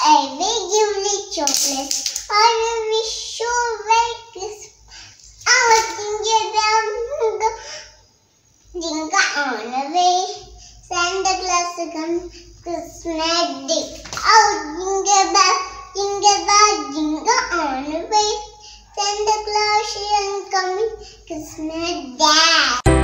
I will give you chocolates. I will wish you Merry Christmas. Our jingle on the way. Santa Claus come Christmas Day. Our jingle on the way. Santa Claus is coming Christmas Day.